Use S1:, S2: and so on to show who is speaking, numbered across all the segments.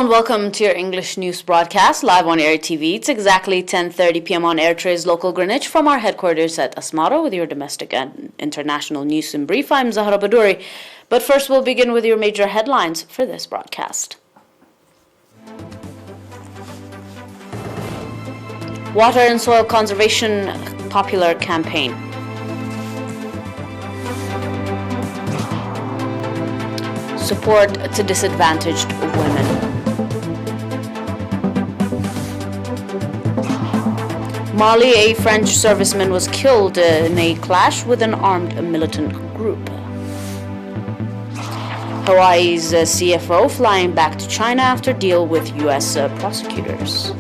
S1: Hello and welcome to your English news broadcast live on ERi-TV. It's exactly 10:30 p.m. on Eritrea's local Greenwich from our headquarters at Asmara with your domestic and international news in brief. I'm Zahra Badouri. But first we'll begin with your major headlines for this broadcast. Water and soil conservation popular campaign. Support to disadvantaged women. Mali, a French serviceman was killed in a clash with an armed militant group. Hawaii's CFO flying back to China after deal with U.S. prosecutors.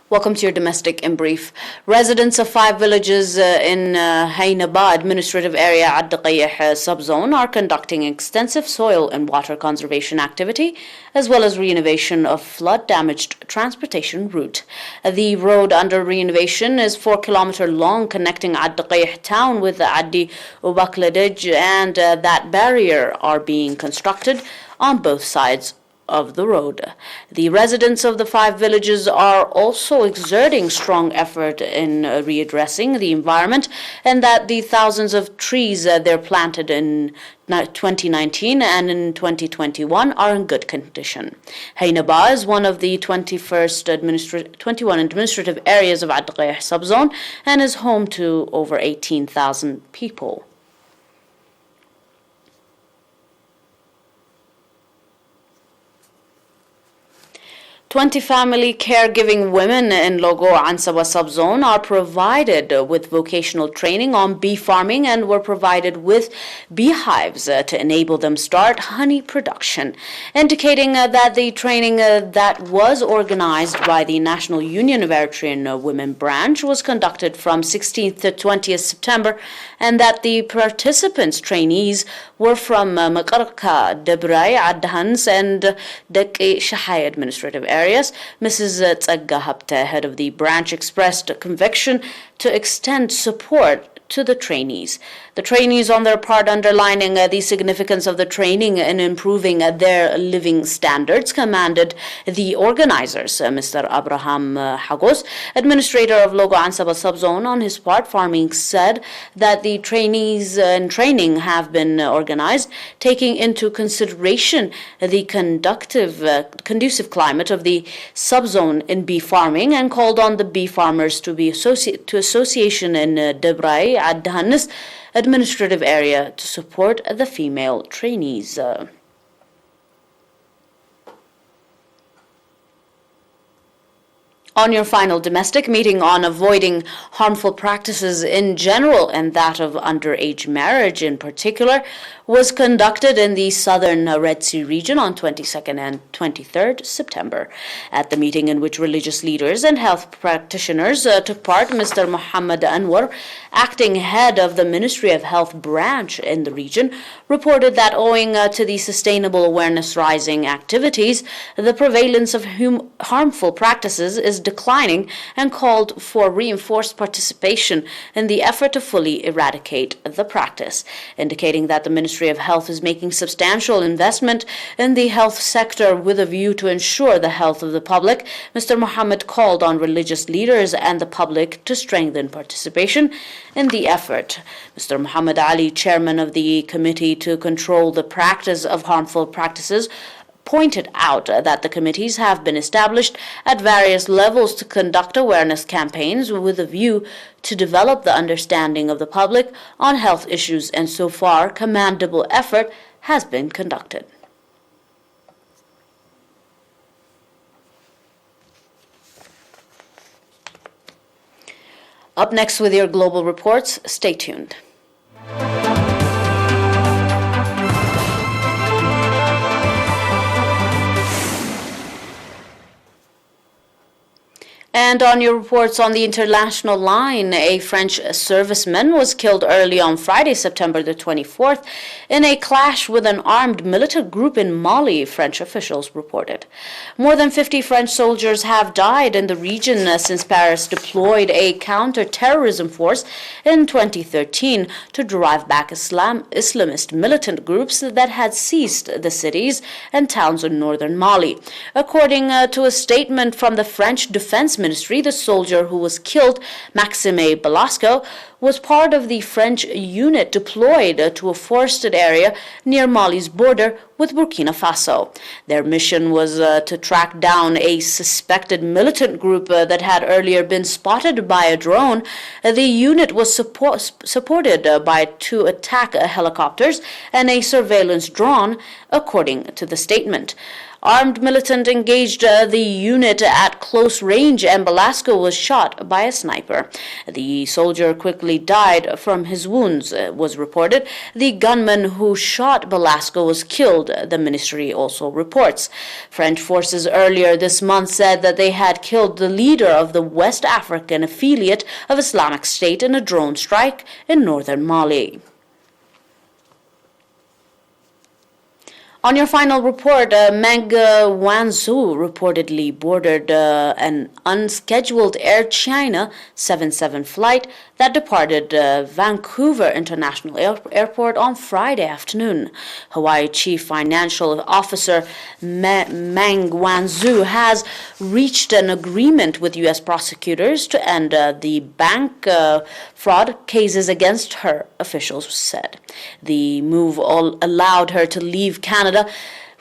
S1: Welcome to your domestic in brief. Residents of 5 villages in Haynaba administrative area Ad-Daqayh subzone are conducting extensive soil and water conservation activity as well as renovation of flood-damaged transportation route. The road under renovation is 4-kilometer long, connecting Ad-Daqayh town with Addi Ubakladij, and that barrier are being constructed on both sides of the road. The residents of the 5 villages are also exerting strong effort in readdressing the environment, and that the thousands of trees they're planted in 2019 and in 2021 are in good condition. Haynaba is one of the 21 administrative areas of Ad-Daqayh subzone and is home to over 18,000 people. 20 family caregiving women in Logo Ansaba subzone are provided with vocational training on bee farming and were provided with beehives to enable them start honey production, indicating that the training that was organized by the National Union of Eritrean Women branch was conducted from 16th to 20th September, and that the participants trainees were from Makarka, Debrai, Adhans, and Deki Shahai administrative areas. Mrs. Tsagga Hapte, head of the branch, expressed conviction to extend support to the trainees. The trainees, on their part, underlining the significance of the training in improving their living standards, commanded the organizers, Mr. Abraham Hagos, administrator of Logo Ansaba subzone, on his part, farming, said that the trainees in training have been organized, taking into consideration the conducive climate of the subzone in bee farming, and called on the bee farmers to be association in Debrai, Ad-Dahanis administrative area to support the female trainees. On your final domestic meeting on avoiding harmful practices in general and that of underage marriage in particular was conducted in the southern Red Sea region on 22nd and 23rd September. At the meeting, in which religious leaders and health practitioners took part, Mr. Muhammad Anwar, acting head of the Ministry of Health branch in the region, reported that owing to the sustainable awareness rising activities, the prevalence of harmful practices is declining, and called for reinforced participation in the effort to fully eradicate the practice, indicating that the Ministry of Health is making substantial investment in the health sector with a view to ensure the health of the public. Mr. Mohammed called on religious leaders and the public to strengthen participation in the effort. Mr. Muhammad Ali, chairman of the Committee to Control the Practice of Harmful Practices, pointed out that the committees have been established at various levels to conduct awareness campaigns with a view to develop the understanding of the public on health issues, and so far commendable effort has been conducted. Up next with your global reports, stay tuned. And on your reports on the international line, a French serviceman was killed early on Friday, September the 24th, in a clash with an armed militant group in Mali, French officials reported. More than 50 French soldiers have died in the region since Paris deployed a counter-terrorism force in 2013 to drive back Islamist militant groups that had seized the cities and towns in northern Mali. According to a statement from the French Defense Ministry, the soldier who was killed, Maxime Belasco, was part of the French unit deployed to a forested area near Mali's border with Burkina Faso. Their mission was to track down a suspected militant group that had earlier been spotted by a drone. The unit was supported by 2 attack helicopters and a surveillance drone, according to the statement. Armed militant engaged the unit at close range, and Belasco was shot by a sniper. The soldier quickly died from his wounds, was reported. The gunman who shot Belasco was killed, the ministry also reports. French forces earlier this month said that they had killed the leader of the West African affiliate of Islamic State in a drone strike in northern Mali. On your final report, Meng Wanzhou reportedly boarded an unscheduled Air China 77 flight that departed Vancouver International Airport on Friday afternoon. Hawaii Chief Financial Officer Meng Wanzhou has reached an agreement with U.S. prosecutors to end the bank fraud cases against her, officials said. The move allowed her to leave Canada,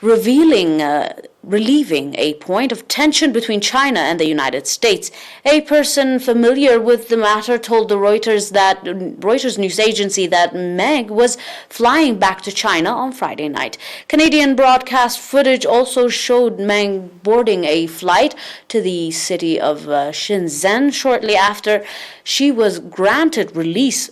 S1: relieving a point of tension between China and the United States. A person familiar with the matter told the Reuters news agency that Meg was flying back to China on Friday night. Canadian broadcast footage also showed Meng boarding a flight to the city of Shenzhen shortly after she was granted release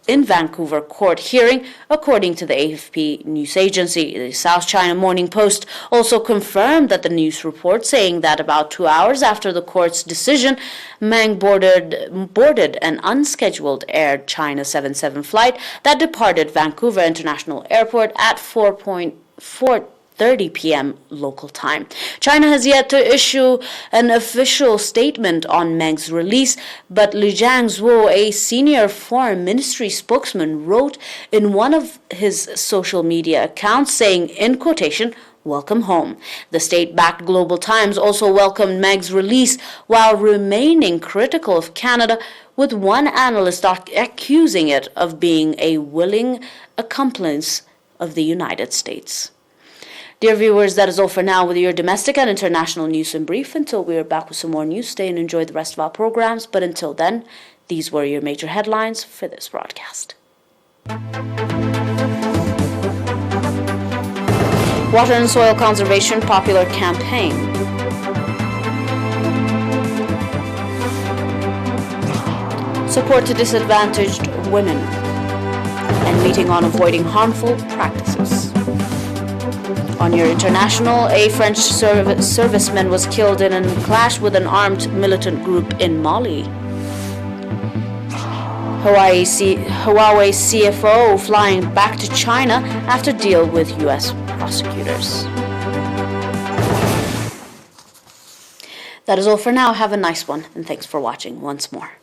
S1: in Vancouver court hearing, according to the AFP news agency. The South China Morning Post also confirmed that the news report, saying that about 2 hours after the court's decision, Meng boarded an unscheduled Air China 77 flight that departed Vancouver International Airport at 4:30 p.m. local time. China has yet to issue an official statement on Meng's release, but Li Jiangzuo, a senior foreign ministry spokesman, wrote in one of his social media accounts saying, in quotation, "Welcome home." The state-backed Global Times also welcomed Meg's release while remaining critical of Canada, with one analyst accusing it of being a willing accomplice of the United States. Dear viewers, that is all for now with your domestic and international news in brief. Until we are back with some more news, stay and enjoy the rest of our programs. But until then, these were your major headlines for this broadcast. Water and Soil Conservation Popular Campaign. Support to disadvantaged women. And meeting on avoiding harmful practices. On your international, a French serviceman was killed in a clash with an armed militant group in Mali. Huawei CFO flying back to China after deal with U.S. prosecutors. That is all for now. Have a nice one, and thanks for watching once more.